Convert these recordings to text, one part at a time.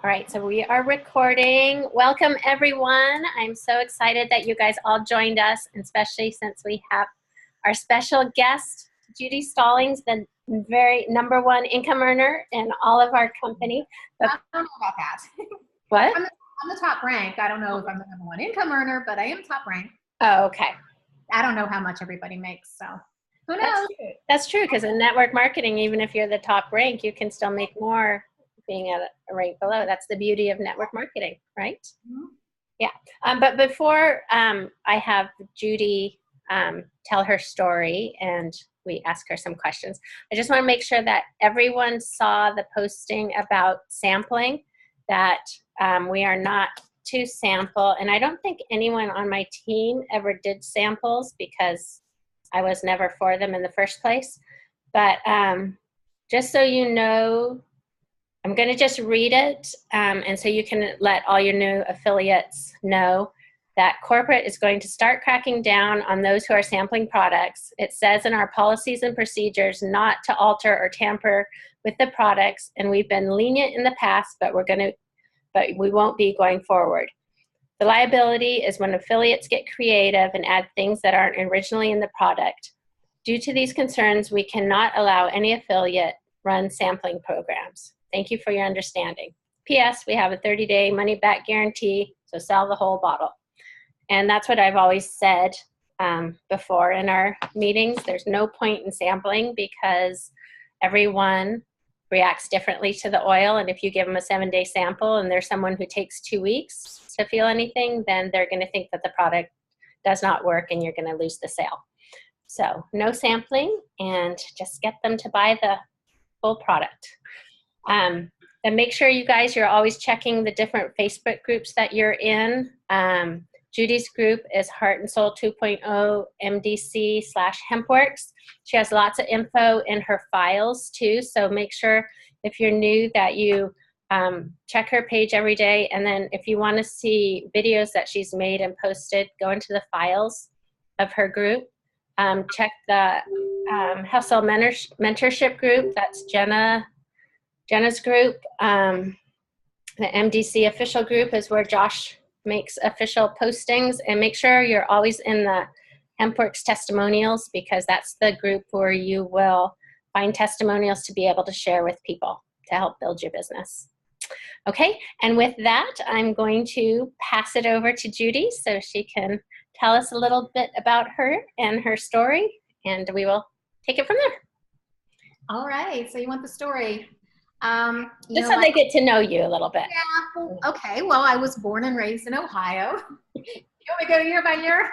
All right, so we are recording. Welcome, everyone. I'm so excited that you guys all joined us, especially since we have our special guest, Judy Stallings, the very #1 income earner in all of our company. But I don't know about that. What? I'm the top rank. I don't know if I'm the #1 income earner, but I am top rank. Oh, okay. I don't know how much everybody makes, so who knows? That's true, because in network marketing, even if you're the top rank, you can still make more being at a rank below. That's the beauty of network marketing, right? Mm-hmm. Yeah. But before I have Judy tell her story and we ask her some questions, I just want to make sure that everyone saw the posting about sampling, that we are not to sample. And I don't think anyone on my team ever did samples because I was never for them in the first place. But just so you know, I'm going to just read it, and so you can let all your new affiliates know that corporate is going to start cracking down on those who are sampling products. It says in our policies and procedures not to alter or tamper with the products, and we've been lenient in the past, but we won't be going forward. The liability is when affiliates get creative and add things that aren't originally in the product. Due to these concerns, we cannot allow any affiliate run sampling programs. Thank you for your understanding. P.S. We have a 30-day money-back guarantee, so sell the whole bottle. And that's what I've always said before in our meetings. There's no point in sampling because everyone reacts differently to the oil. And if you give them a 7-day sample and there's someone who takes 2 weeks to feel anything, then they're going to think that the product does not work and you're going to lose the sale. So no sampling, and just get them to buy the full product. And make sure you guys, you're always checking the different Facebook groups that you're in. Judy's group is Heart and Soul 2.0 MDC/HempWorx. She has lots of info in her files too. So make sure if you're new that you check her page every day. And then if you want to see videos that she's made and posted, go into the files of her group. Check the Hustle Mentorship group. That's Jenna's group. The MDC official group is where Josh makes official postings, and make sure you're always in the HempWorx testimonials, because that's the group where you will find testimonials to be able to share with people to help build your business. Okay, and with that, I'm going to pass it over to Judy so she can tell us a little bit about her and her story, and we will take it from there. All right, so you want the story. Just so they get to know you a little bit. Yeah, well, okay. Well, I was born and raised in Ohio. You want me to go year by year?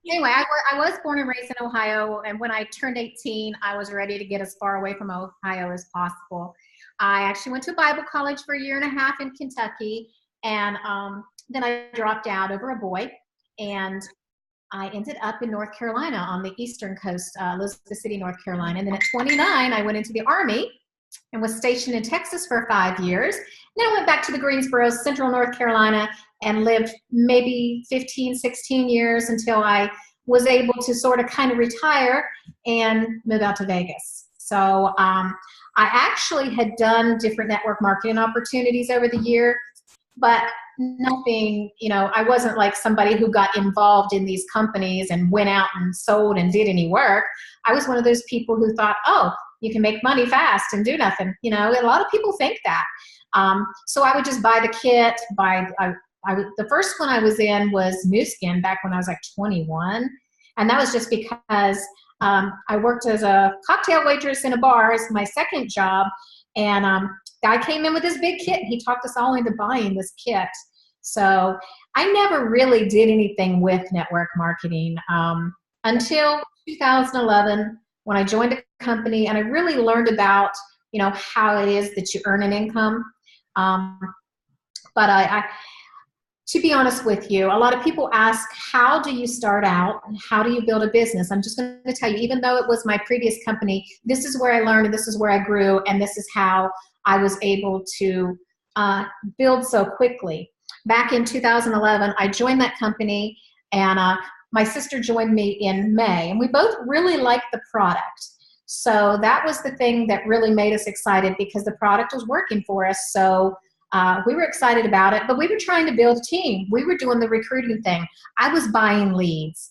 Anyway, I was born and raised in Ohio, and when I turned 18, I was ready to get as far away from Ohio as possible. I actually went to Bible college for a 1.5 years in Kentucky, and then I dropped out over a boy, and I ended up in North Carolina on the eastern coast, Elizabeth City, North Carolina. And then at 29, I went into the Army and was stationed in Texas for 5 years. Then I went back to the Greensboro, Central North Carolina, and lived maybe 15, 16 years until I was able to sort of kind of retire and move out to Vegas. So I actually had done different network marketing opportunities over the year, but nothing, I wasn't like somebody who got involved in these companies and went out and sold and did any work. I was one of those people who thought, oh, you can make money fast and do nothing. A lot of people think that. So I would just buy the kit. The first one I was in was Nu Skin back when I was like 21. And that was just because I worked as a cocktail waitress in a bar as my second job. And guy came in with this big kit. He talked us all into buying this kit. So I never really did anything with network marketing until 2011. When I joined a company and I really learned about, how it is that you earn an income. But to be honest with you, a lot of people ask, how do you start out? How do you build a business? I'm just going to tell you, even though it was my previous company, this is where I learned, and this is where I grew, and this is how I was able to build so quickly. Back in 2011, I joined that company, and my sister joined me in May, and we both really liked the product. So that was the thing that really made us excited, because the product was working for us. So We were excited about it, but we were trying to build a team. We were doing the recruiting thing. I was buying leads,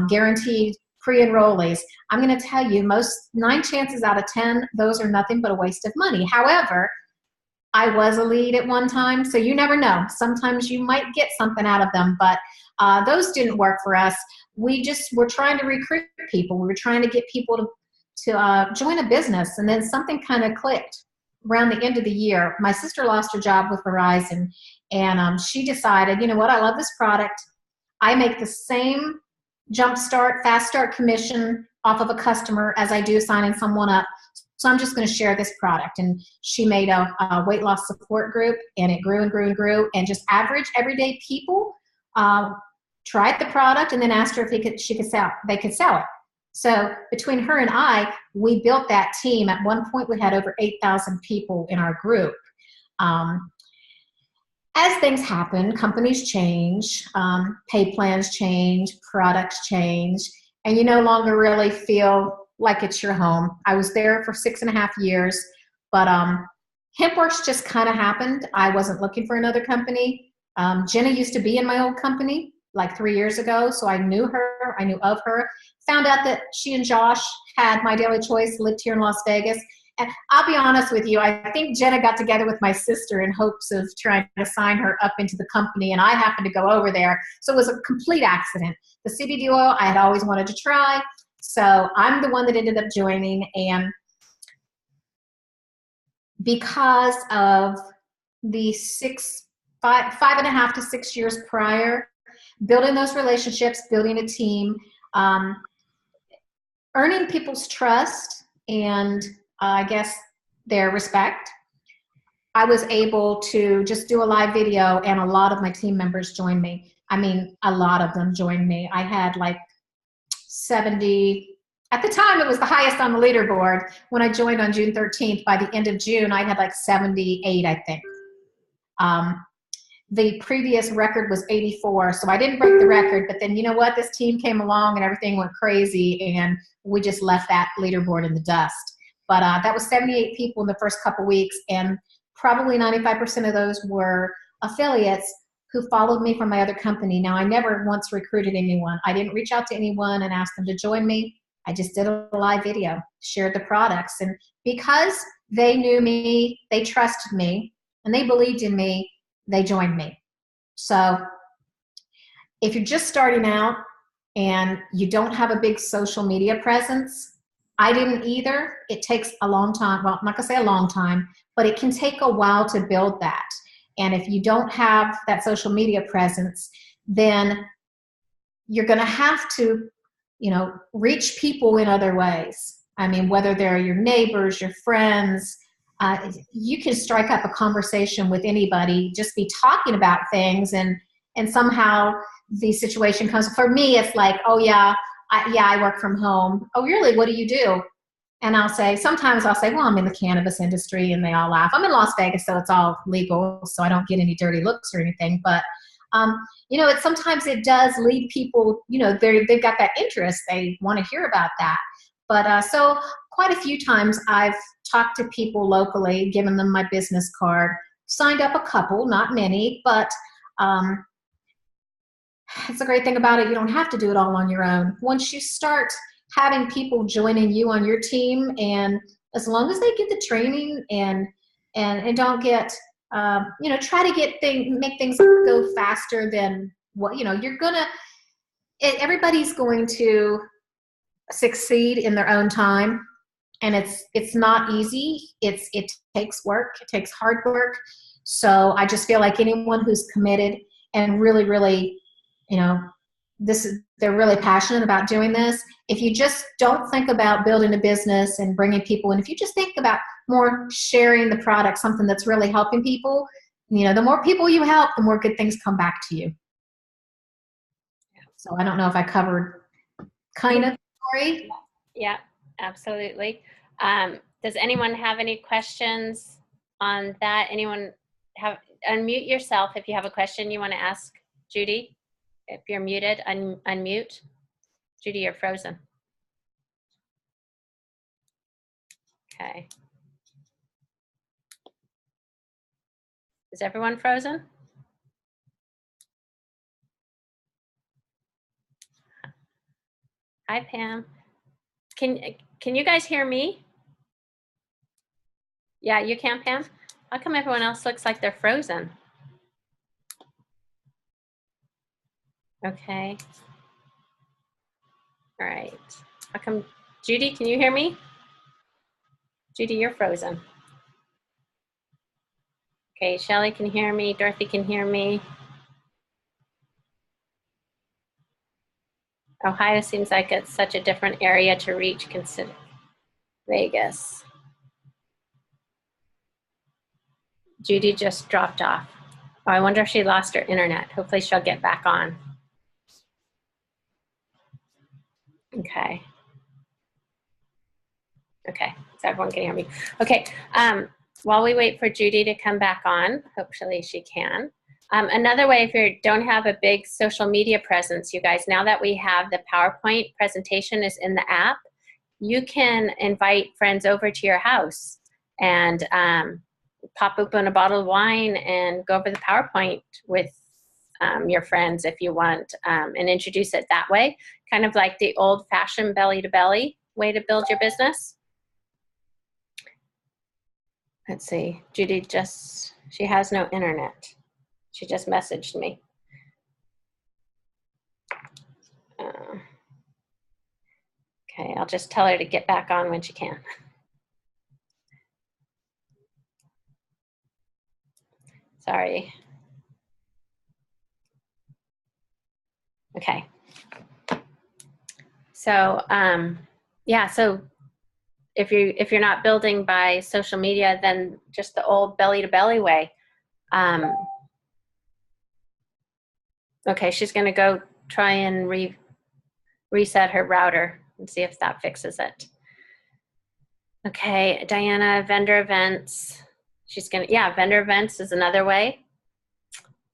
guaranteed pre-enrollees. I'm going to tell you, 9 chances out of 10, those are nothing but a waste of money. However, I was a lead at one time, so you never know. Sometimes you might get something out of them, but those didn't work for us. We just were trying to recruit people. We were trying to get people to join a business, and then something kind of clicked around the end of the year. My sister lost her job with Verizon, and she decided, you know what, I love this product. I make the same fast start commission off of a customer as I do signing someone up. So I'm just going to share this product. And she made a weight loss support group, and it grew and grew and grew. And just average everyday people tried the product and then asked her if they could sell it. So between her and I, we built that team. At one point, we had over 8,000 people in our group. As things happen, companies change, pay plans change, products change, and you no longer really feel like it's your home. I was there for 6.5 years, but HempWorx just kind of happened. I wasn't looking for another company. Jenna used to be in my old company like 3 years ago, so I knew her, I knew of her. Found out that she and Josh had My Daily Choice, lived here in Las Vegas. And I'll be honest with you, I think Jenna got together with my sister in hopes of trying to sign her up into the company, and I happened to go over there. So it was a complete accident. The CBD oil I had always wanted to try, so I'm the one that ended up joining. And because of the 5.5 to 6 years prior, building those relationships, building a team, earning people's trust, and I guess their respect, I was able to just do a live video, and a lot of my team members joined me. I mean, a lot of them joined me. I had like 70, at the time it was the highest on the leaderboard. When I joined on June 13th, by the end of June, I had like 78, I think. The previous record was 84, so I didn't break the record, but then you know what? This team came along and everything went crazy, and we just left that leaderboard in the dust. But that was 78 people in the first couple weeks, and probably 95% of those were affiliates who followed me from my other company. Now, I never once recruited anyone. I didn't reach out to anyone and ask them to join me. I just did a live video, shared the products, and because they knew me, they trusted me, and they believed in me, they joined me. So if you're just starting out and you don't have a big social media presence, I didn't either. It takes a long time. Well, I'm not gonna say a long time, but it can take a while to build that. And if you don't have that social media presence, then you're gonna have to, you know, reach people in other ways. I mean, whether they're your neighbors, your friends, you can strike up a conversation with anybody, just be talking about things, and somehow the situation comes. For me, it's like, oh yeah, I work from home. Oh really? What do you do? And sometimes I'll say, well, I'm in the cannabis industry, and they all laugh. I'm in Las Vegas, so it's all legal, so I don't get any dirty looks or anything. But you know, sometimes it does lead people, you know, they've got that interest. They want to hear about that. But so quite a few times I've talked to people locally, given them my business card, signed up a couple, not many, but it's a great thing about it. You don't have to do it all on your own. Once you start having people joining you on your team, and as long as they get the training and don't get, you know, try to make things go faster than what, you know, everybody's going to succeed in their own time. And it's not easy. It takes work. It takes hard work. So I just feel like anyone who's committed and really, really, you know, they're really passionate about doing this. If you just don't think about building a business and bringing people in, if you just think about more sharing the product, something that's really helping people, you know, the more people you help, the more good things come back to you. So I don't know if I covered kind of the story. Yeah, absolutely. Does anyone have any questions on that? Anyone unmute yourself if you have a question you want to ask Judy. If you're muted, unmute. Judy, you're frozen. Okay. Is everyone frozen? Hi, Pam. Can you guys hear me? Yeah, you can, Pam? How come everyone else looks like they're frozen? Okay. All right. How come, Judy, can you hear me? Judy, you're frozen. Okay, Shelly can hear me. Dorothy can hear me. Ohio seems like it's such a different area to reach, consider Vegas. Judy just dropped off. Oh, I wonder if she lost her internet. Hopefully she'll get back on. Okay. Okay, so everyone can hear me. Okay, while we wait for Judy to come back on, hopefully she can. Another way, if you don't have a big social media presence, you guys, now that we have the PowerPoint presentation is in the app, you can invite friends over to your house and pop open a bottle of wine and go over the PowerPoint with your friends if you want, and introduce it that way, kind of like the old-fashioned belly-to-belly way to build your business. Let's see, Judy she has no internet. She just messaged me. Okay, I'll just tell her to get back on when she can. Sorry. Okay. So, yeah, so if you're not building by social media, then just the old belly-to-belly way. Okay, she's going to go try and reset her router and see if that fixes it. Okay, Diana, vendor events. She's going to, yeah, vendor events is another way.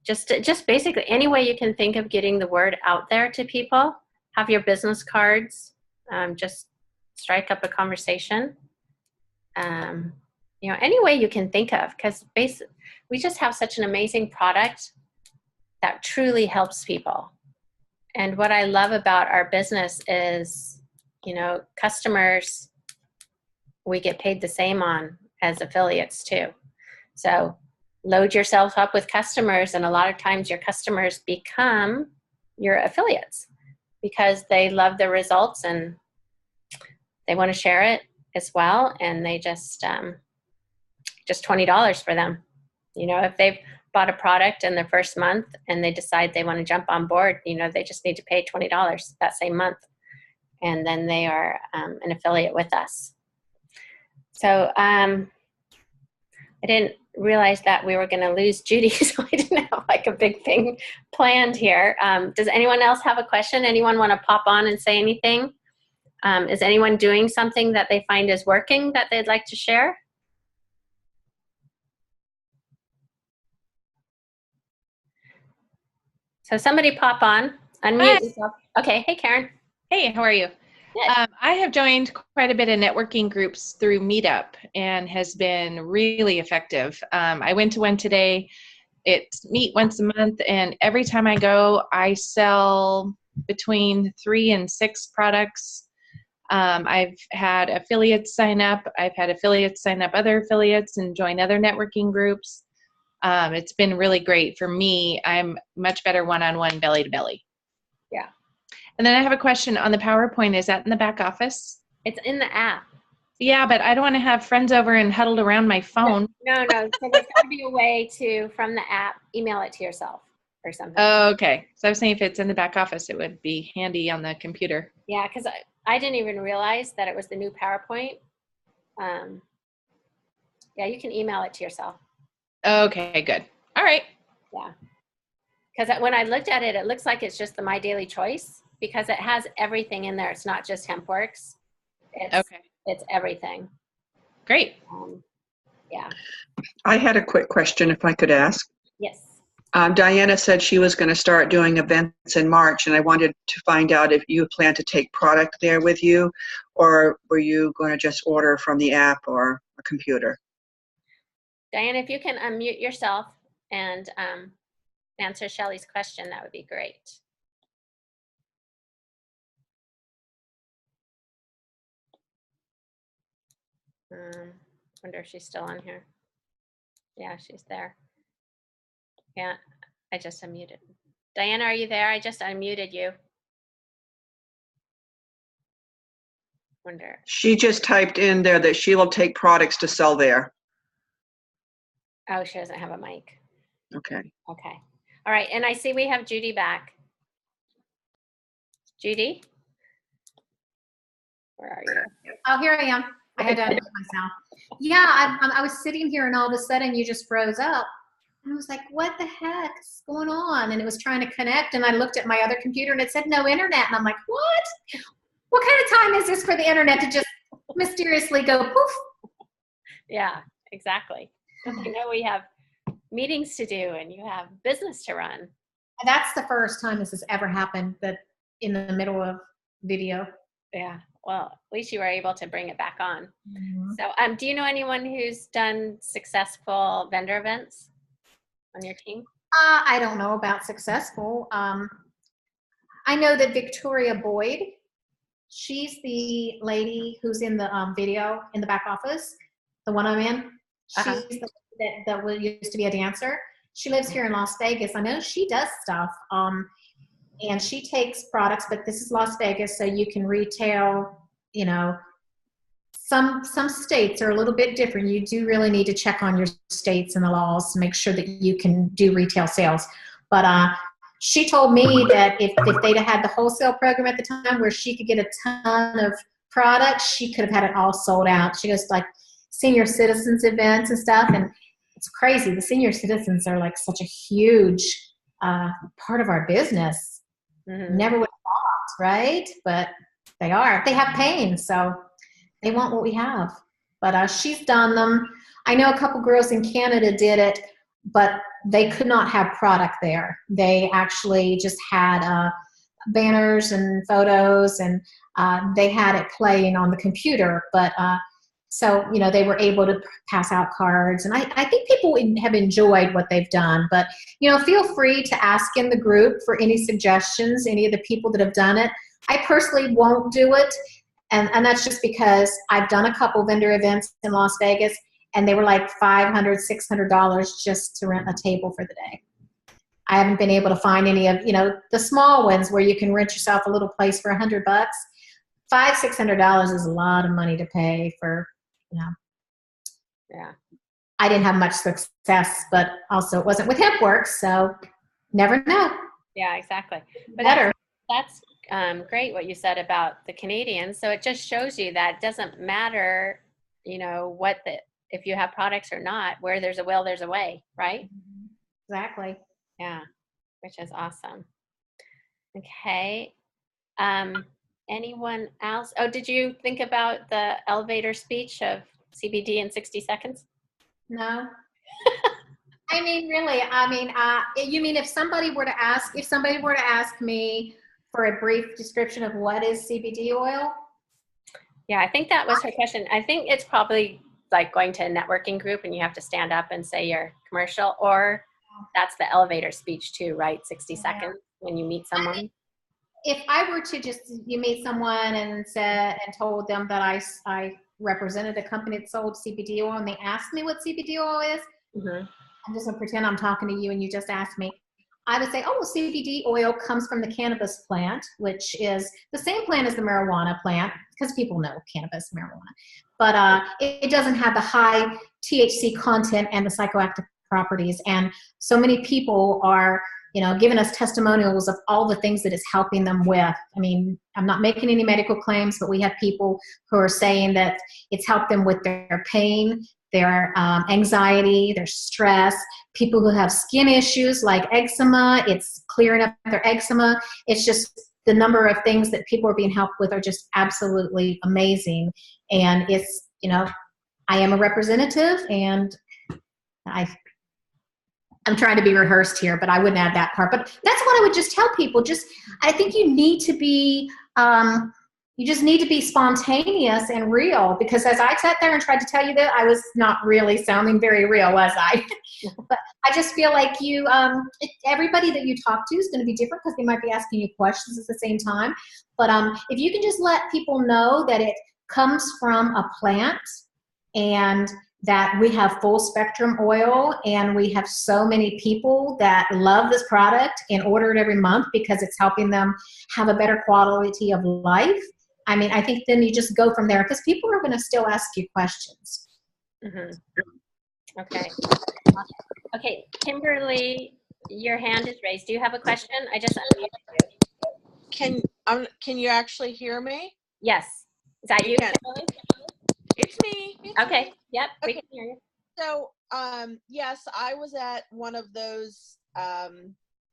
Just basically any way you can think of getting the word out there to people. Have your business cards. Just strike up a conversation. You know, any way you can think of, because we just have such an amazing product that truly helps people. And what I love about our business is, you know, customers, we get paid the same on as affiliates too. So load yourself up with customers, and a lot of times your customers become your affiliates because they love the results and they want to share it as well. And they just $20 for them. You know, if they've bought a product in their first month and they decide they want to jump on board, you know, they just need to pay $20 that same month. And then they are an affiliate with us. So I didn't realize that we were going to lose Judy, so I didn't have like a big thing planned here. Does anyone else have a question? Anyone want to pop on and say anything? Is anyone doing something that they find is working that they'd like to share? So somebody pop on, unmute yourself. Okay, hey Karen. Hey, how are you? I have joined quite a bit of networking groups through Meetup and has been really effective. I went to one today. It's meet once a month, and every time I go, I sell between 3 and 6 products. I've had affiliates sign up. I've had affiliates sign up other affiliates and join other networking groups. It's been really great for me. I'm much better one-on-one belly-to-belly. Yeah. And then I have a question on the PowerPoint. Is that in the back office? It's in the app. Yeah, but I don't want to have friends over and huddled around my phone. No. So there's got to be a way to, from the app, email it to yourself or something. Oh, okay. So I was saying if it's in the back office, it would be handy on the computer. Yeah, because I didn't even realize that it was the new PowerPoint. Yeah, you can email it to yourself. Okay, good. All right. Yeah. Because when I looked at it, it looks like it's just the My Daily Choice because it has everything in there. It's not just HempWorx. It's everything. Great. Yeah. I had a quick question if I could ask. Yes. Diana said she was going to start doing events in March, and I wanted to find out if you plan to take product there with you, or were you going to just order from the app or a computer? Diana, if you can unmute yourself and answer Shelley's question, that would be great. Wonder if she's still on here. Yeah, she's there. Yeah, I just unmuted. Diana, are you there? I just unmuted you. Wonder. She just typed in there that she will take products to sell there. Oh, she doesn't have a mic. Okay. Okay. All right. And I see we have Judy back. Judy? Where are you? Oh, here I am. I had to unmute myself. Yeah, I was sitting here and all of a sudden you just froze up. And I was like, what the heck's going on? And it was trying to connect, and I looked at my other computer and it said no internet. And I'm like, what? What kind of time is this for the internet to just mysteriously go poof? Yeah, exactly. I know we have meetings to do and you have business to run. That's the first time this has ever happened, that in the middle of video. Yeah. Well, at least you were able to bring it back on. Mm-hmm. So, do you know anyone who's done successful vendor events on your team? I don't know about successful. I know that Victoria Boyd, she's the lady who's in the video in the back office, the one I'm in. She's the that used to be a dancer. She lives here in Las Vegas. I know she does stuff. And she takes products, but this is Las Vegas, so you can retail, you know, some states are a little bit different. You do really need to check on your states and the laws to make sure that you can do retail sales. But she told me that if they'd have had the wholesale program at the time where she could get a ton of products, she could have had it all sold out. She goes like senior citizens events and stuff, and it's crazy. The senior citizens are like such a huge part of our business. Mm-hmm. Never would have thought, right? But they are. They have pain, so they want what we have. But she's done them. I know a couple girls in Canada did it, but they could not have product there. They actually just had banners and photos, and they had it playing on the computer. But so, you know, they were able to pass out cards. And I think people have enjoyed what they've done. But, you know, feel free to ask in the group for any suggestions, any of the people that have done it. I personally won't do it. And that's just because I've done a couple vendor events in Las Vegas, and they were like $500, $600 just to rent a table for the day. I haven't been able to find any of, you know, the small ones where you can rent yourself a little place for $100. $500, $600 is a lot of money to pay for. Yeah. I didn't have much success, but also it wasn't with HempWorx, so never know. Yeah, exactly. But better. That's great what you said about the Canadians. So it just shows you that it doesn't matter, you know, if you have products or not, where there's a will, there's a way, right? Exactly. Yeah, which is awesome. Okay. Anyone else? Oh, did you think about the elevator speech of CBD in 60 seconds? No. I mean, really, you mean if somebody were to ask me for a brief description of what is CBD oil? Yeah, I think that was her question. I think it's probably like going to a networking group and you have to stand up and say your commercial, or that's the elevator speech too, right? 60 seconds when you meet someone. If I were to just, you meet someone and told them that I represented a company that sold CBD oil, and they asked me what CBD oil is, I'm just gonna pretend I'm talking to you and you just asked me. I would say, oh, well, CBD oil comes from the cannabis plant, which is the same plant as the marijuana plant, because people know cannabis, marijuana. But it doesn't have the high THC content and the psychoactive properties. And so many people are, you know, giving us testimonials of all the things that it's helping them with. I mean, I'm not making any medical claims, but we have people who are saying that it's helped them with their pain, their anxiety, their stress, people who have skin issues like eczema, it's clearing up their eczema. It's just the number of things that people are being helped with are just absolutely amazing. And it's, you know, I am a representative, and I'm trying to be rehearsed here, but I wouldn't add that part. But that's what I would just tell people. Just, I think you need to be, you just need to be spontaneous and real, because as I sat there and tried to tell you that, I was not really sounding very real, was I? But I just feel like everybody that you talk to is going to be different because they might be asking you questions at the same time. But if you can just let people know that it comes from a plant and that we have full spectrum oil and we have so many people that love this product and order it every month because it's helping them have a better quality of life. I mean, I think then you just go from there because people are going to still ask you questions. Mm-hmm. Okay. Okay, Kimberly, your hand is raised. Do you have a question? I just unmuted you. Can you actually hear me? Yes. Is that you, Kimberly? It's me. Okay. Yep. Okay. We can hear you. So, yes, I was at one of those.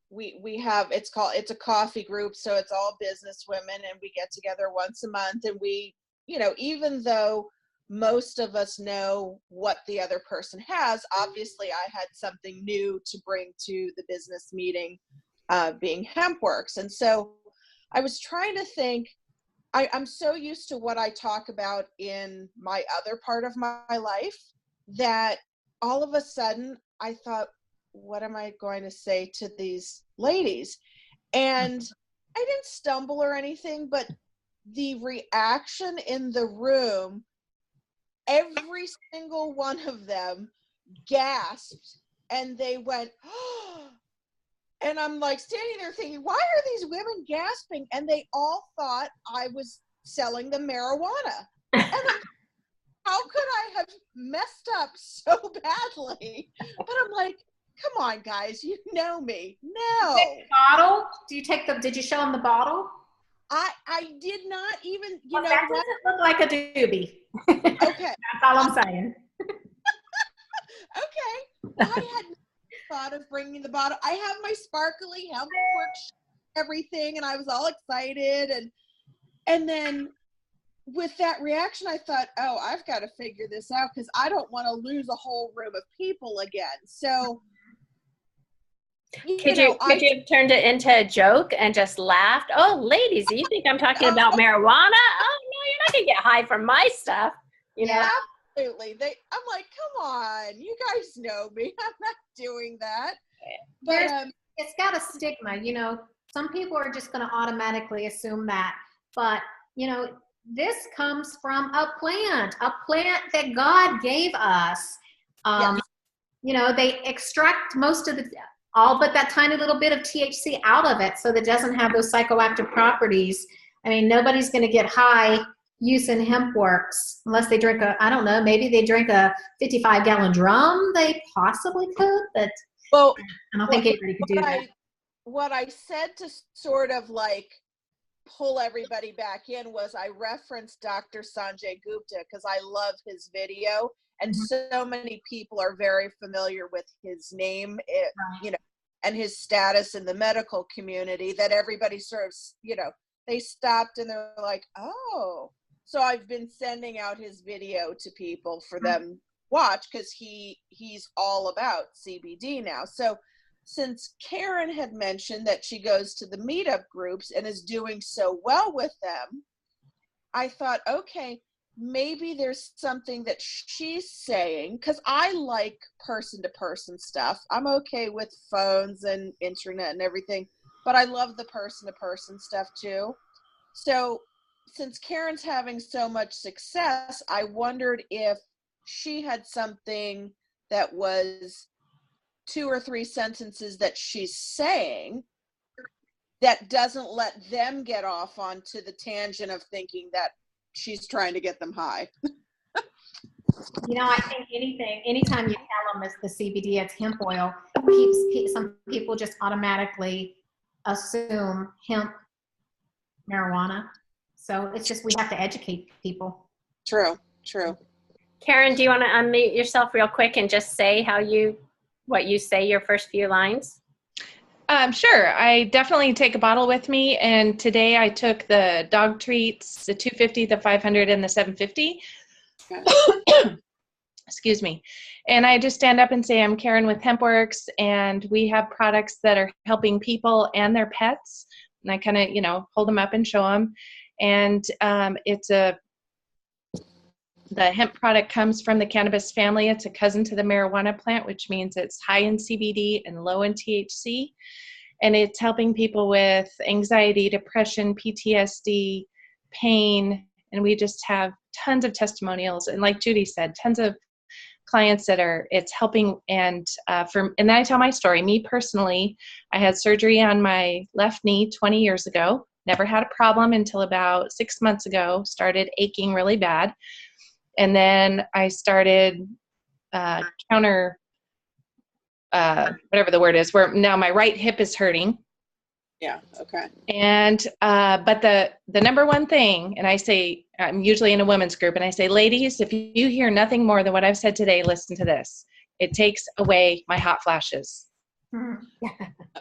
We have it's a coffee group, so it's all business women, and we get together once a month, and we, even though most of us know what the other person has, obviously I had something new to bring to the business meeting, being HempWorx, and so I was trying to think. I'm so used to what I talk about in my other part of my life that all of a sudden I thought, what am I going to say to these ladies? And I didn't stumble or anything, but the reaction in the room, every single one of them gasped and they went, oh. And I'm like standing there thinking, why are these women gasping? And they all thought I was selling them marijuana. And how could I have messed up so badly? But I'm like, come on, guys, you know me. No. Bottle? Did you show them the bottle? I did not even, that doesn't look like a doobie. Okay. That's all I'm saying. Okay. I had thought of bringing the bottle. I have my sparkly HempWorx everything, and I was all excited, and then with that reaction I thought, oh, I've got to figure this out because I don't want to lose a whole room of people again. So could you have turned it into a joke and just laughed? Oh, ladies, you think I'm talking about marijuana? Oh no, you're not gonna get high from my stuff. Yeah, absolutely. I'm like, come on, you guys know me. I'm not doing that. But it's got a stigma, some people are just going to automatically assume that, but this comes from a plant that God gave us. They extract most of all but that tiny little bit of THC out of it so that it doesn't have those psychoactive properties. I mean, nobody's going to get high using HempWorx unless they drink maybe they drink a 55-gallon drum. They possibly could, but I don't think anybody could do that. What I said to sort of like pull everybody back in was I referenced Dr. Sanjay Gupta because I love his video, and so many people are very familiar with his name, and his status in the medical community that everybody sort of, they stopped and they're like, oh. So I've been sending out his video to people for them to watch because he's all about CBD now. So since Karen had mentioned that she goes to the meetup groups and is doing so well with them, I thought, okay, maybe there's something that she's saying, because I like person-to-person stuff. I'm okay with phones and internet and everything, but I love the person-to-person stuff too. So since Karen's having so much success, I wondered if she had something that was 2 or 3 sentences that she's saying that doesn't let them get off onto the tangent of thinking that she's trying to get them high. I think anytime you tell them it's the CBD, it's hemp oil, some people just automatically assume hemp marijuana. So it's just, we have to educate people. True. Karen, do you want to unmute yourself real quick and just say what you say your first few lines? Sure. I definitely take a bottle with me, and today I took the dog treats, the 250, the 500, and the 750. Okay. Excuse me. And I just stand up and say, I'm Karen with HempWorx, and we have products that are helping people and their pets. And I kind of, hold them up and show them. And it's a The hemp product comes from the cannabis family. It's a cousin to the marijuana plant, which means it's high in CBD and low in THC. And it's helping people with anxiety, depression, PTSD, pain. And we just have tons of testimonials. And like Judy said, tons of clients that it's helping. And then I tell my story. Me personally, I had surgery on my left knee 20 years ago. Never had a problem until about 6 months ago. Started aching really bad. And then I started whatever the word is, where now my right hip is hurting. Yeah. Okay. And, but the number one thing, and I say, I'm usually in a women's group, and I say, ladies, if you hear nothing more than what I've said today, listen to this. It takes away my hot flashes.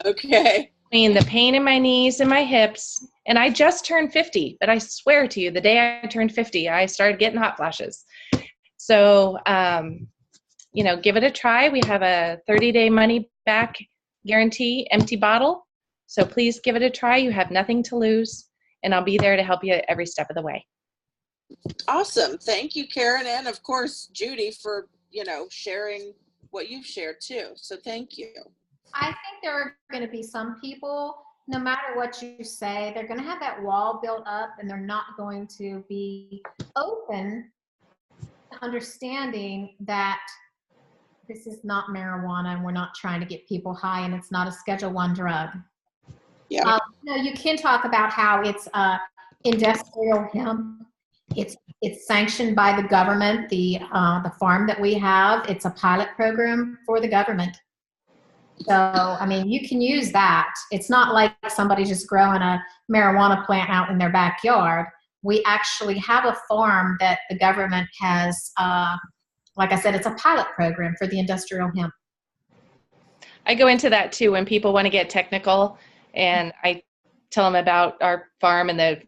Okay. I mean, the pain in my knees and my hips, and I just turned 50, but I swear to you, the day I turned 50, I started getting hot flashes. So, give it a try. We have a 30-day money back guarantee, empty bottle. So please give it a try. You have nothing to lose, and I'll be there to help you every step of the way. Awesome. Thank you, Karen. And of course, Judy, for, sharing what you've shared too. So thank you. I think there are going to be some people, no matter what you say, they're going to have that wall built up, and they're not going to be open to understanding that this is not marijuana, and we're not trying to get people high, and it's not a Schedule I drug. Yeah. You can talk about how it's industrial hemp. It's sanctioned by the government. The farm that we have, it's a pilot program for the government. So, I mean, you can use that. It's not like somebody just growing a marijuana plant out in their backyard. We actually have a farm that the government has, like I said, it's a pilot program for the industrial hemp. I go into that too when people want to get technical, and I tell them about our farm and the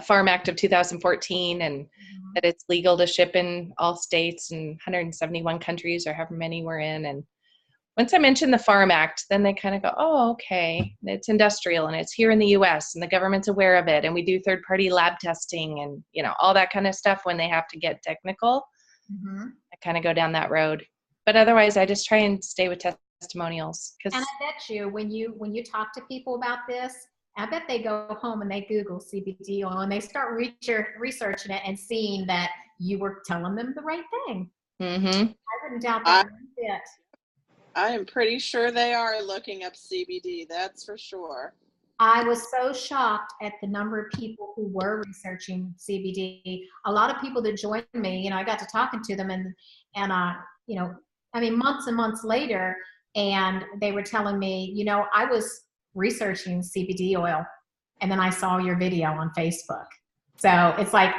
Farm Act of 2014, and that it's legal to ship in all states and 171 countries or however many we're in. And once I mention the Farm Act, then they kind of go, oh, okay, it's industrial and it's here in the US and the government's aware of it. And we do third-party lab testing and, all that kind of stuff when they have to get technical. I kind of go down that road. But otherwise, I just try and stay with testimonials. And I bet you when you talk to people about this, I bet they go home and they Google CBD oil and they start researching it and seeing that you were telling them the right thing. I wouldn't doubt that one bit. I am pretty sure they are looking up CBD. That's for sure. I was so shocked at the number of people who were researching CBD. A lot of people that joined me, I got to talking to them and months and months later, and they were telling me, I was researching CBD oil, and then I saw your video on Facebook. So it's like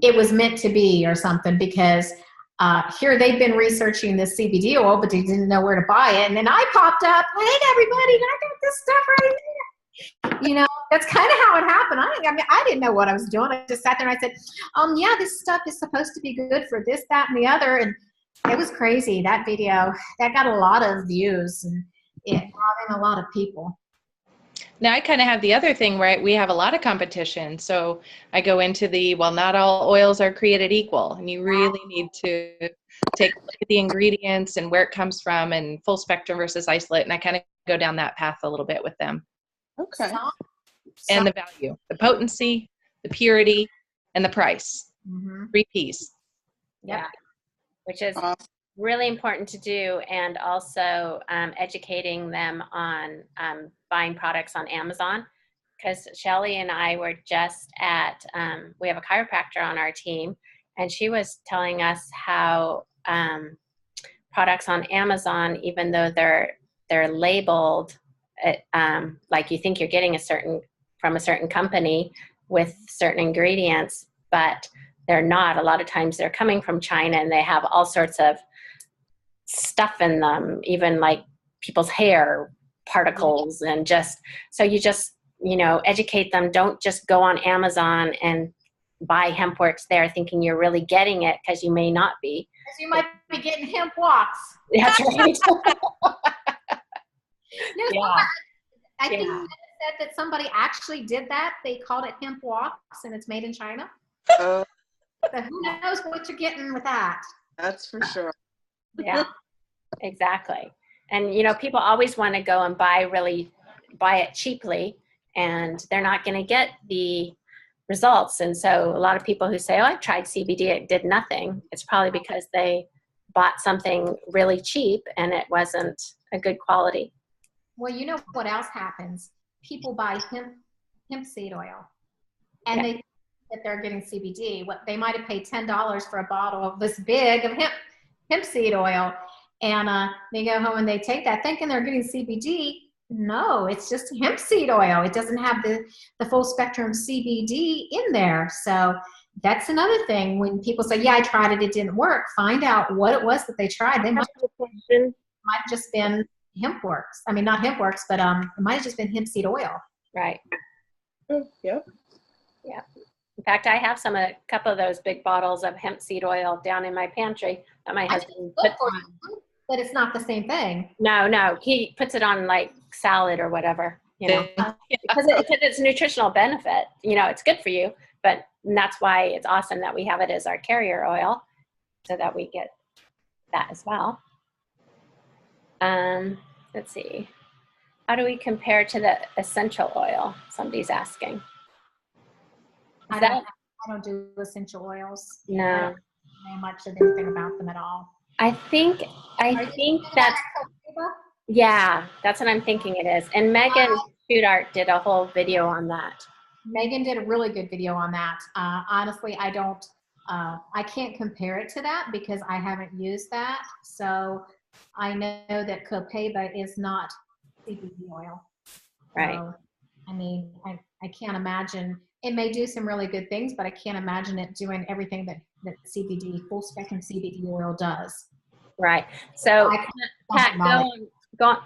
it was meant to be or something, because here they've been researching this CBD oil, but they didn't know where to buy it. And then I popped up, hey, everybody, I got this stuff right here. That's kind of how it happened. I didn't know what I was doing. I just sat there and I said, yeah, this stuff is supposed to be good for this, that, and the other. And it was crazy. That video, that got a lot of views, and it brought in a lot of people. Now I kind of have the other thing where we have a lot of competition. So I go into not all oils are created equal, and you really need to take a look at the ingredients and where it comes from and full spectrum versus isolate. And I kind of go down that path a little bit with them. Okay. And the value, the potency, the purity, and the price. 3 P's. Yeah. Which is really important to do, and also educating them on buying products on Amazon, because Shelly and I were just at, we have a chiropractor on our team, and she was telling us how products on Amazon, even though they're labeled like you think you're getting from a certain company with certain ingredients, but they're not. A lot of times they're coming from China, and they have all sorts of stuff in them, even like people's hair particles, and so you educate them. Don't just go on Amazon and buy HempWorx there thinking you're really getting it, because you may not be. Because you might be getting HempWorx. That's right. I think you said that somebody actually did that. They called it HempWorx, and it's made in China. So who knows what you're getting with that? That's for sure. Yeah, exactly. And, you know, people always want to go and buy it cheaply, and they're not going to get the results. And so a lot of people who say, oh, I tried CBD, it did nothing. It's probably because they bought something really cheap and it wasn't a good quality. Well, you know what else happens? People buy hemp seed oil, and they think that they're getting CBD. What they might have paid $10 for a bottle of this big of hemp seed oil, and they go home and they take that thinking they're getting CBD. No, it's just hemp seed oil. It doesn't have the full spectrum CBD in there. So that's another thing. When people say, yeah, I tried it, it didn't work, find out what it was that they tried. They might have just been HempWorx. I mean, not HempWorx, but it might have just been hemp seed oil. Right. Yep. Yeah. In fact, I have a couple of those big bottles of hemp seed oil down in my pantry that my husband puts on. But it's not the same thing. No, he puts it on like salad or whatever, you know, because it's nutritional benefit. You know, it's good for you, but that's why it's awesome that we have it as our carrier oil, so that we get that as well. Let's see. How do we compare to the essential oil? Somebody's asking. I don't do essential oils. No. I don't know much of anything about them at all. I think that's, yeah, that's what I'm thinking it is. And Megan Shootart did a whole video on that. Megan did a really good video on that. Honestly, I can't compare it to that because I haven't used that. So I know that copaiba is not CBD oil. Right. So, I mean, I can't imagine. It may do some really good things, but I can't imagine it doing everything that CBD, full spectrum CBD oil does. Right. So Pat, go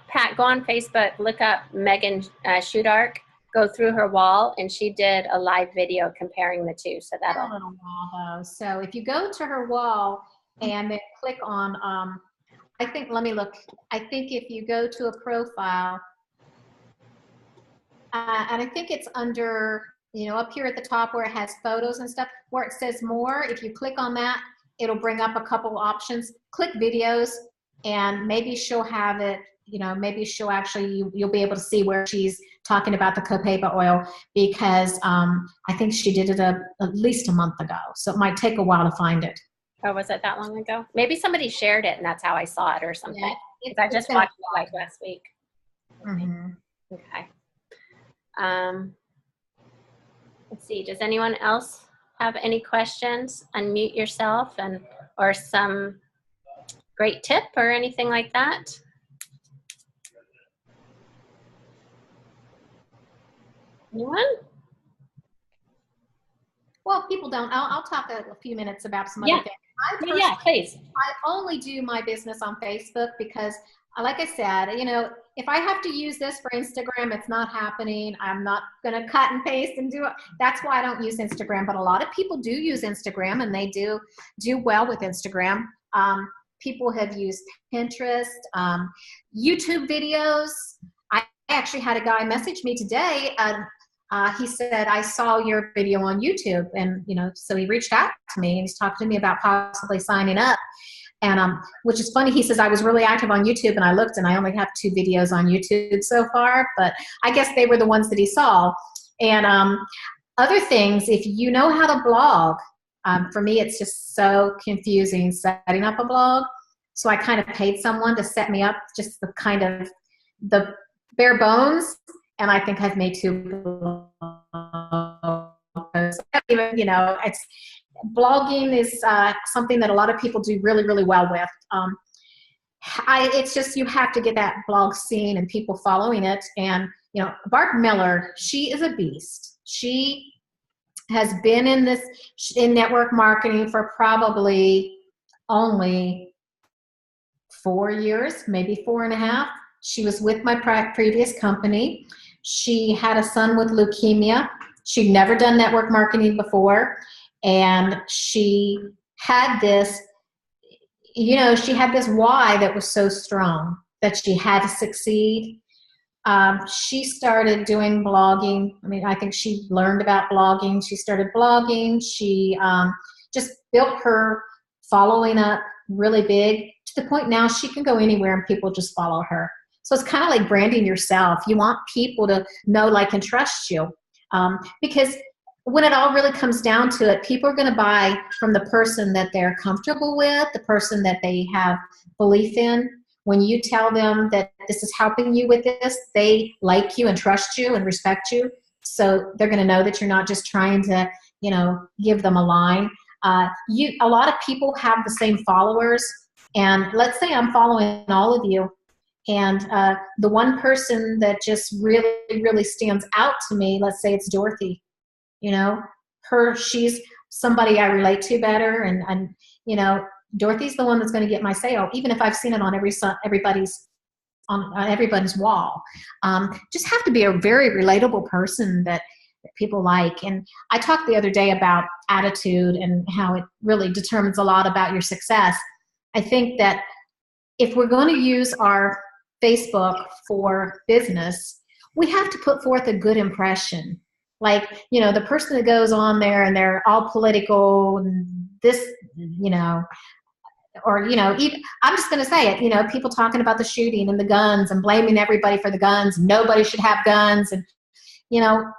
on Facebook, look up Megan Shootart, go through her wall, and she did a live video comparing the two. So that'll. A little while though. So if you go to her wall and then click on, I think, let me look. I think if you go to a profile, and I think it's under, you know, up here at the top where it has photos and stuff, where it says more. If you click on that, it'll bring up a couple options. Click videos, and maybe she'll have it, you know, maybe she'll actually, you'll be able to see where she's talking about the copaiba oil, because I think she did it at least a month ago. So it might take a while to find it. Oh, was it that long ago? Maybe somebody shared it and that's how I saw it or something. Yeah, I just watched it like last week. Mm-hmm. Okay. Let's see. Does anyone else have any questions? Unmute yourself or some great tip or anything like that. Anyone? Well, people don't. I'll talk a few minutes about some other things. Yeah, please. I only do my business on Facebook because, like I said, you know, if I have to use this for Instagram, it's not happening. I'm not going to cut and paste and do it. That's why I don't use Instagram. But a lot of people do use Instagram, and they do well with Instagram. People have used Pinterest, YouTube videos. I actually had a guy message me today. He said, I saw your video on YouTube, and, you know, so he reached out to me and he's talking to me about possibly signing up. And which is funny, he says, I was really active on YouTube, and I looked and I only have 2 videos on YouTube so far, but I guess they were the ones that he saw. And other things, if you know how to blog, for me, it's just so confusing setting up a blog. So I kind of paid someone to set me up just the kind of the bare bones. And I think I've made 2 blogs. Even, you know, blogging is something that a lot of people do really, really well with. It's just, you have to get that blog seen and people following it. And, you know, Barb Miller, she is a beast. She has been in network marketing for probably only 4 years, maybe 4.5. She was with my previous company. She had a son with leukemia. She'd never done network marketing before. And she had this, you know, she had this why that was so strong that she had to succeed. She started doing blogging. I mean, I think she learned about blogging. She started blogging. She just built her following up really big to the point now she can go anywhere and people just follow her. So it's kind of like branding yourself. You want people to know, like, and trust you. Because when it all really comes down to it, people are going to buy from the person that they're comfortable with, the person that they have belief in. When you tell them that this is helping you with this, they like you and trust you and respect you. So they're going to know that you're not just trying to, give them a line. A lot of people have the same followers. And let's say I'm following all of you. And the one person that just really, really stands out to me, let's say it's Dorothy. She's somebody I relate to better. And Dorothy's the one that's going to get my sale, even if I've seen it on everybody's wall. Just have to be a very relatable person that people like. And I talked the other day about attitude and how it really determines a lot about your success. I think that if we're going to use our Facebook for business, we have to put forth a good impression. Like, the person that goes on there and they're all political and this, or, even, I'm just going to say it, people talking about the shooting and the guns and blaming everybody for the guns. Nobody should have guns. And,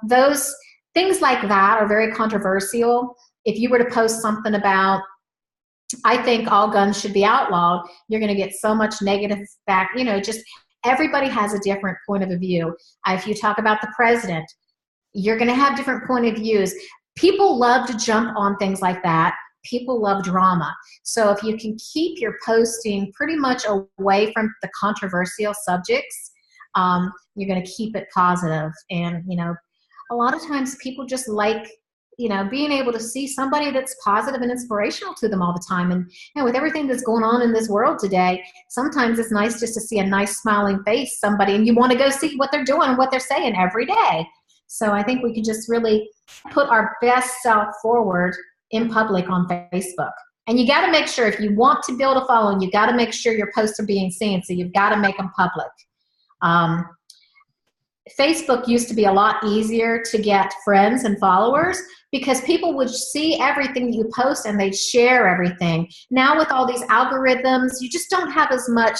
those things like that are very controversial. If you were to post something about, I think all guns should be outlawed, you're going to get so much negative back. Just everybody has a different point of view. If you talk about the president, you're going to have different point of views. People love to jump on things like that. People love drama. So if you can keep your posting pretty much away from the controversial subjects, you're going to keep it positive. And, a lot of times people just like, being able to see somebody that's positive and inspirational to them all the time. And with everything that's going on in this world today, sometimes it's nice just to see a nice smiling face, somebody, and you want to go see what they're doing and what they're saying every day. So I think we can just really put our best self forward in public on Facebook. And you got to make sure, if you want to build a following, you got to make sure your posts are being seen. So you've got to make them public. Facebook used to be a lot easier to get friends and followers because people would see everything you post and they'd share everything. Now with all these algorithms, you just don't have as much,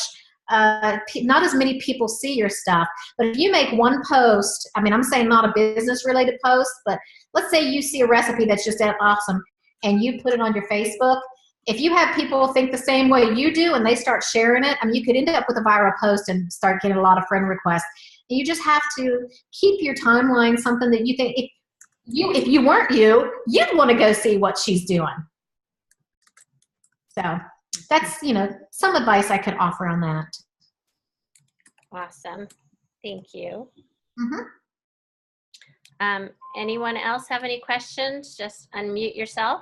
not as many people see your stuff. But if you make one post, I'm saying not a business related post, but let's say you see a recipe that's just awesome and you put it on your Facebook. If you have people think the same way you do and they start sharing it, you could end up with a viral post and start getting a lot of friend requests. And you just have to keep your timeline something that you think, if you weren't you'd want to go see what she's doing. So that's, some advice I could offer on that. Awesome. Thank you. Mm-hmm. Anyone else have any questions? Just unmute yourself.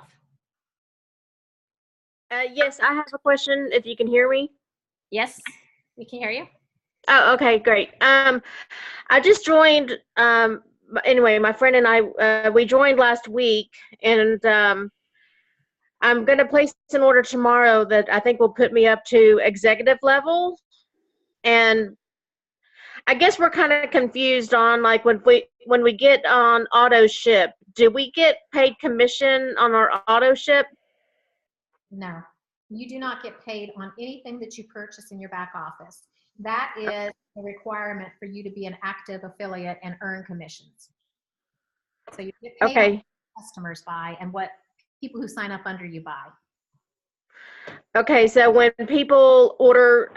Yes, I have a question, if you can hear me. Yes, we can hear you. Oh, okay, great. I just joined, anyway, my friend and I, we joined last week, and I'm going to place an order tomorrow that I think will put me up to executive level. And I guess we're kind of confused on, like, when we get on auto ship, do we get paid commission on our auto ship? No, you do not get paid on anything that you purchase in your back office. That is a requirement for you to be an active affiliate and earn commissions. So you get paid on what customers buy and what people who sign up under you buy. Okay, so when people order,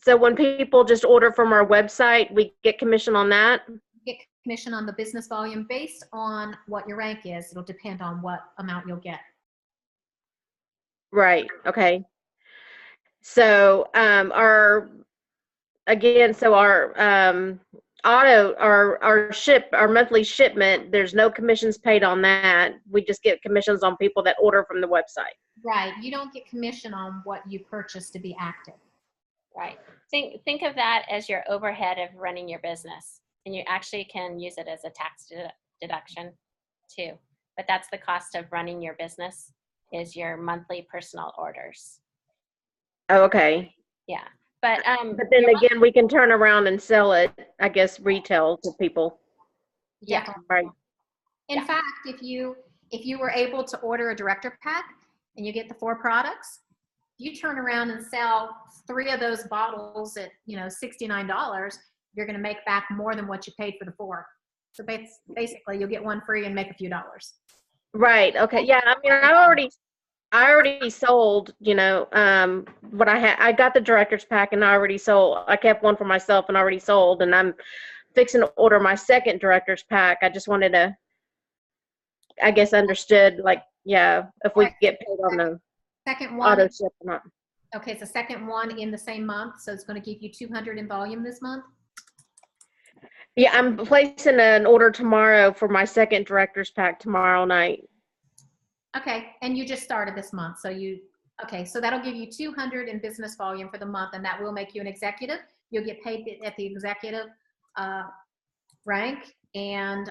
when people just order from our website, we get commission on that? You get commission on the business volume based on what your rank is. It'll depend on what amount you'll get. Right. Okay. So our monthly shipment, there's no commissions paid on that. We just get commissions on people that order from the website. Right. You don't get commission on what you purchase to be active. Right. Think of that as your overhead of running your business, and you actually can use it as a tax deduction too. But that's the cost of running your business, is your monthly personal orders. Oh, okay. Yeah. But then again, we can turn around and sell it, I guess, retail to people. Yeah. Definitely. Right. In fact, if you if you were able to order a director pack and you get the 4 products, you turn around and sell 3 of those bottles at, $69, you're going to make back more than what you paid for the 4. So basically you'll get 1 free and make a few dollars. Right. Okay. Yeah. I mean, I already sold, what I had. I got the director's pack and I already sold. I kept 1 for myself and already sold, and I'm fixing to order my second director's pack. I just wanted to, I guess, understood, like, yeah, if we get paid on the second one, auto ship or not. Okay, it's the second one in the same month, so it's going to give you 200 in volume this month. Yeah, I'm placing an order tomorrow for my second director's pack tomorrow night. Okay, and you just started this month, so so that'll give you 200 in business volume for the month, and that will make you an executive. You'll get paid at the executive rank, and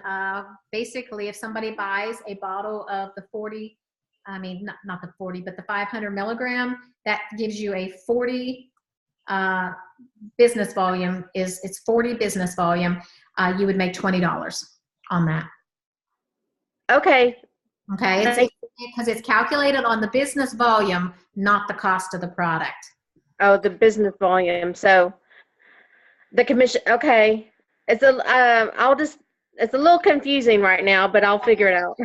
basically if somebody buys a bottle of the 40, not the 40, but the 500 milligram, that gives you a 40 business volume. It's 40 business volume. You would make $20 on that. Okay. Okay, because it's calculated on the business volume, not the cost of the product. Oh, the business volume. So the commission. Okay, it's a little confusing right now, but I'll figure it out.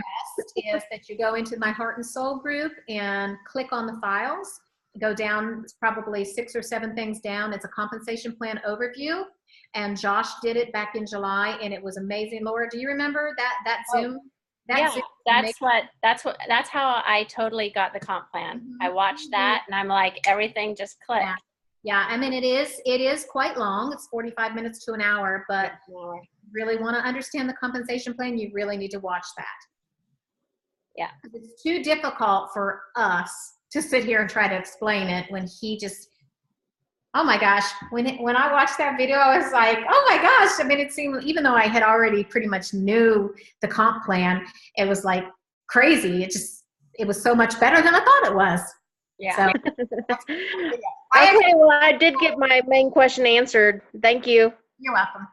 Is that you go into my Heart and Soul group and click on the files. Go down. It's probably 6 or 7 things down. It's a compensation plan overview, and Josh did it back in July, and it was amazing. Laura, do you remember that Zoom? Yeah, that's how I totally got the comp plan. Mm-hmm. I watched that and I'm like, everything just clicked. Yeah, I mean, it is quite long. It's 45 minutes to an hour, but if you really want to understand the compensation plan, you really need to watch that. Yeah. It's too difficult for us to sit here and try to explain it when he just, oh my gosh, when I watched that video, I was like, oh my gosh. I mean, it seemed, even though I had already pretty much knew the comp plan, it was like crazy. It was so much better than I thought it was. Yeah. So, okay, well, I did get my main question answered. Thank you. You're welcome.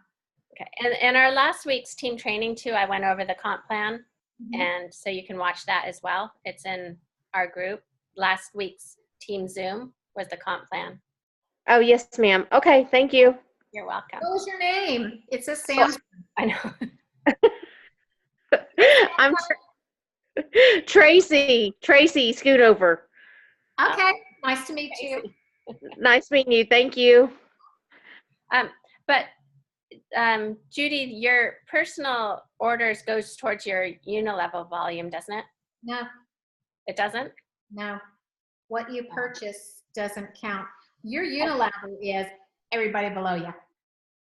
Okay, and our last week's team training too, I went over the comp plan, and so you can watch that as well. It's in our group. Last week's team Zoom was the comp plan. Oh, yes, ma'am. Okay, thank you. You're welcome. What was your name? It says Sam. I know. I'm Tracy. Tracy, scoot over. Okay, nice to meet you. Nice meeting you. Thank you. But Judy, your personal orders goes towards your unilevel volume, doesn't it? No. It doesn't? No. What you purchase doesn't count. Your unilevel is everybody below you.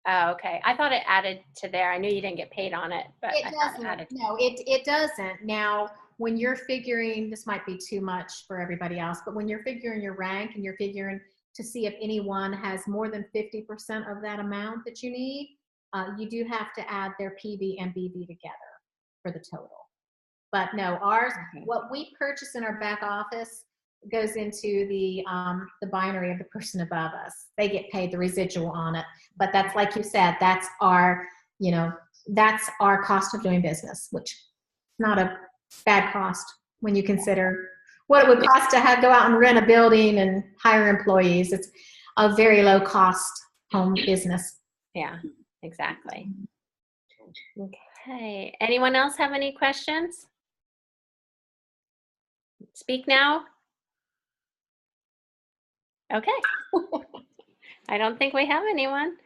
Oh, okay. I thought it added to there. I knew you didn't get paid on it, but it doesn't. No, it doesn't. Now, when you're figuring, this might be too much for everybody else, but when you're figuring your rank and you're figuring to see if anyone has more than 50% of that amount that you need, you do have to add their PV and BV together for the total. But no, ours, what we purchase in our back office goes into the binary of the person above us. They get paid the residual on it. But that's, like you said, that's our cost of doing business, which is not a bad cost when you consider what it would cost to go out and rent a building and hire employees. It's a very low cost home business. Yeah, exactly. Okay. Anyone else have any questions? Speak now. Okay. I don't think we have anyone.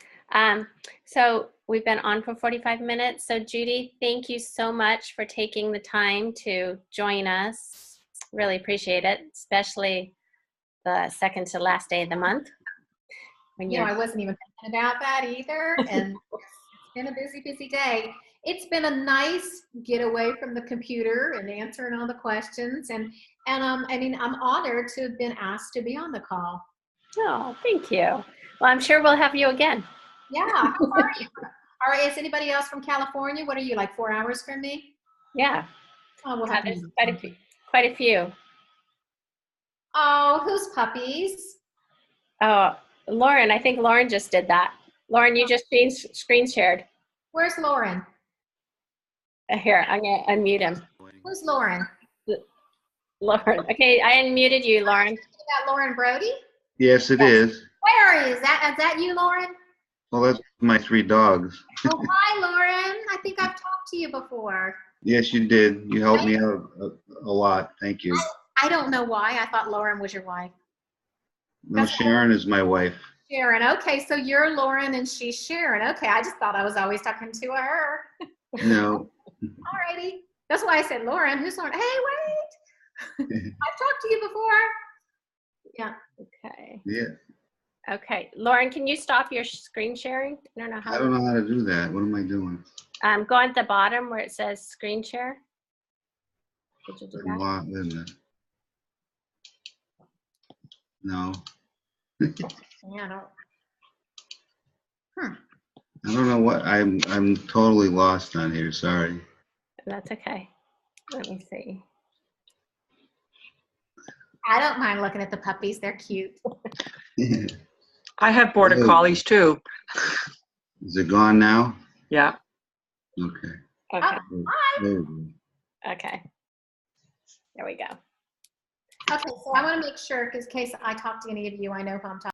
So we've been on for 45 minutes. So Judy, thank you so much for taking the time to join us. Really appreciate it, especially the second to last day of the month. I wasn't even thinking about that either. And it's been a busy, busy day. It's been a nice get away from the computer and answering all the questions. And I mean, I'm honored to have been asked to be on the call. Oh, thank you. Well, I'm sure we'll have you again. Yeah. How are you? Or is anybody else from California? What are you, like 4 hours from me? Yeah. Oh, we'll have quite a few. Oh, whose puppies? Oh, Lauren. I think Lauren just did that. Lauren, you just screen shared. Where's Lauren? Here, I'm going to unmute him. Who's Lauren? Lauren. Okay, I unmuted you, Lauren. Is that Lauren Brody? Yes, it is. Where is that you, Lauren? Well, that's my 3 dogs. Oh, hi, Lauren. I think I've talked to you before. Yes, you did. You helped me out a lot. Thank you. I don't know why. I thought Lauren was your wife. No, Sharon is my wife. Sharon. Okay, so you're Lauren and she's Sharon. Okay, I just thought I was always talking to her. No. Alrighty. That's why I said Lauren. Who's Lauren? Hey, wait. I've talked to you before. Yeah. Okay. Yeah. Okay. Lauren, can you stop your screen sharing? I don't know how. I don't know how to do that. What am I doing? Go at the bottom where it says screen share. Did you do that? Wait a minute. No. Yeah, I don't know what. I'm totally lost on here. Sorry. That's okay. Let me see. I don't mind looking at the puppies. They're cute. I have border collies too. Is it gone now? Yeah. Okay. Okay. There we go. Okay. There we go. Okay, so I want to make sure, because in case I talk to any of you, I know who I'm talking